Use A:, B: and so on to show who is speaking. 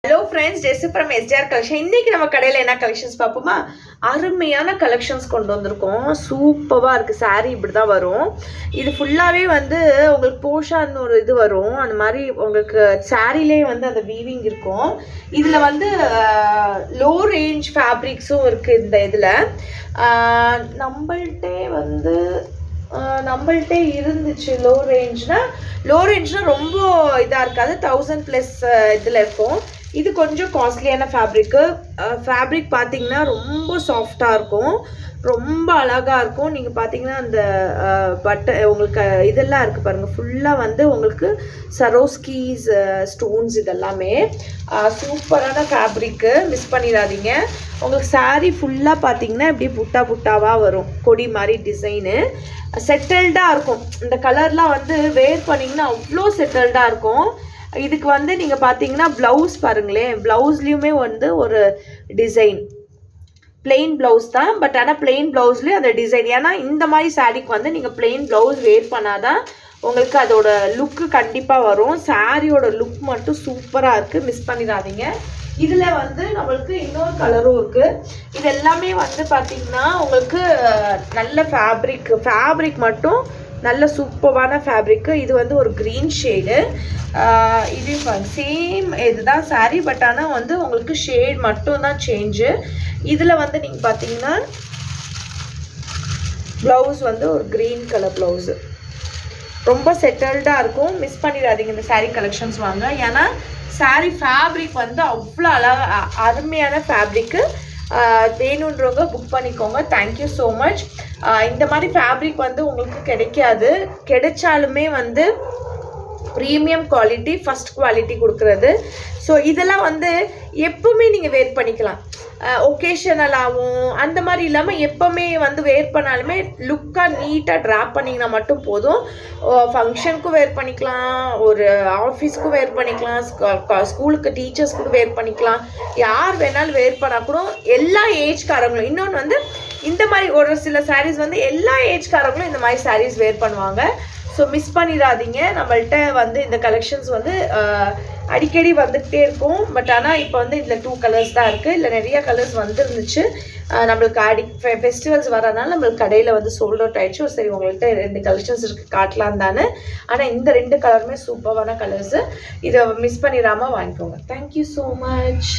A: Hello friends, Jessie from STR collection. இன்னைக்கு நம்ம கடையில் என்ன கலெக்ஷன்ஸ் பார்ப்போமா? அருமையான கலெக்ஷன்ஸ் கொண்டு வந்திருக்கோம். சூப்பராக இருக்குது. சாரீ இப்படி தான் வரும். இது ஃபுல்லாகவே வந்து உங்களுக்கு போஷான்னு ஒரு இது வரும். அந்த மாதிரி உங்களுக்கு சாரீலே வந்து அந்த வீவிங் இருக்கும். இதில் வந்து லோ ரேஞ்ச் ஃபேப்ரிக்ஸும் இருக்குது. இந்த இதில் நம்மள்கிட்டே இருந்துச்சு. லோ ரேஞ்ச்னா ரொம்ப இதாக இருக்காது. 1000+ இதில் இருக்கும். இது கொஞ்சம் காஸ்ட்லியான ஃபேப்ரிக் பார்த்தீங்கன்னா ரொம்ப சாஃப்டாக இருக்கும், ரொம்ப அழகாக இருக்கும். நீங்கள் பார்த்தீங்கன்னா அந்த உங்களுக்கு இதெல்லாம் இருக்குது பாருங்கள். ஃபுல்லாக வந்து உங்களுக்கு சரோஸ்கீஸ் ஸ்டோன்ஸ் இதெல்லாமே சூப்பரான ஃபேப்ரிக்கு. மிஸ் பண்ணிடாதீங்க. உங்களுக்கு சாரீ ஃபுல்லாக பார்த்தீங்கன்னா இப்படி புட்டாவாக வரும். கொடி மாதிரி டிசைனு செட்டில்டாக இருக்கும். இந்த கலர்லாம் வந்து வேர் பண்ணிங்கன்னா அவ்வளோ செட்டில்டாக இருக்கும். இதுக்கு வந்து நீங்கள் பார்த்தீங்கன்னா ப்ளவுஸ் பாருங்களேன். ப்ளவுஸ்லேயுமே வந்து ஒரு டிசைன், பிளெயின் ப்ளவுஸ் தான். பட் ஆனால் பிளெயின் ப்ளவுஸ்லேயும் அந்த டிசைன். ஏன்னா இந்த மாதிரி சாரீக்கு வந்து நீங்கள் பிளெயின் ப்ளவுஸ் வேர் பண்ணாதான் உங்களுக்கு அதோட லுக்கு கண்டிப்பாக வரும். சாரியோட லுக் மட்டும் சூப்பராக இருக்குது. மிஸ் பண்ணிடாதீங்க. இதில் வந்து நம்மளுக்கு இன்னொரு கலரும் இருக்குது. இது எல்லாமே வந்து பார்த்திங்கன்னா உங்களுக்கு நல்ல ஃபேப்ரிக் மட்டும் நல்ல சூப்பரான ஃபேப்ரிக்கு. இது வந்து ஒரு க்ரீன் ஷேடு. இது சேம் இதுதான் சாரீ. பட் ஆனால் வந்து உங்களுக்கு ஷேட் மட்டும் தான் சேஞ்சு. இதில் வந்து நீங்கள் பார்த்தீங்கன்னா ப்ளவுஸ் வந்து ஒரு க்ரீன் கலர் ப்ளவுஸு. ரொம்ப செட்டில்டாக இருக்கும். மிஸ் பண்ணிடாதீங்க. இந்த சாரீ கலெக்ஷன்ஸ் வாங்க. ஏன்னா சாரீ ஃபேப்ரிக் வந்து அவ்வளோ அருமையான ஃபேப்ரிக்கு. வேணுன்றவங்க புக் பண்ணிக்கோங்க. Thank you so much. இந்த மாதிரி ஃபேப்ரிக் வந்து உங்களுக்கு கிடைக்காது. கிடைச்சாலுமே வந்து ப்ரீமியம் குவாலிட்டி, ஃபஸ்ட் குவாலிட்டி கொடுக்குறது. ஸோ இதெல்லாம் வந்து எப்போவுமே நீங்கள் வேர் பண்ணிக்கலாம். ஒகேஷனலாகவும் அந்த மாதிரி இல்லாமல் எப்போவுமே வந்து வேர் பண்ணாலுமே லுக்காக நீட்டாக ட்ராப் பண்ணிங்கன்னா மட்டும் போதும். ஃபங்க்ஷனுக்கும் வேர் பண்ணிக்கலாம், ஒரு ஆஃபீஸ்க்கும் வேர் பண்ணிக்கலாம், ஸ்கூலுக்கு டீச்சர்ஸ்க்கும் வேர் பண்ணிக்கலாம். யார் வேணாலும் வேர் பண்ணால் கூட எல்லா ஏஜ்காரங்களும். இன்னொன்று வந்து இந்த மாதிரி ஒரு சில சாரீஸ் வந்து எல்லா ஏஜ்காரங்களும் இந்த மாதிரி சாரீஸ் வேர் பண்ணுவாங்க. ஸோ மிஸ் பண்ணிடாதீங்க. நம்மள்கிட்ட வந்து இந்த கலெக்ஷன்ஸ் வந்து அடிக்கடி வந்துகிட்டே இருக்கும். பட் ஆனால் இப்போ வந்து இதில் 2 கலர்ஸ் தான் இருக்குது. இல்லை நிறைய கலர்ஸ் வந்துருந்துச்சு. நம்மளுக்கு ஃபெஸ்டிவல்ஸ் வரதுனால நம்மளுக்கு கடையில் வந்து சோல்ட் அவுட் ஆகிடுச்சு. சரி, உங்கள்கிட்ட 2 கலெக்ஷன்ஸ் இருக்குது காட்டலாம் தானே. ஆனால் இந்த 2 கலருமே சூப்பரான கலர்ஸு. இதை மிஸ் பண்ணிடாமல் வாங்கிக்கோங்க. Thank you so much.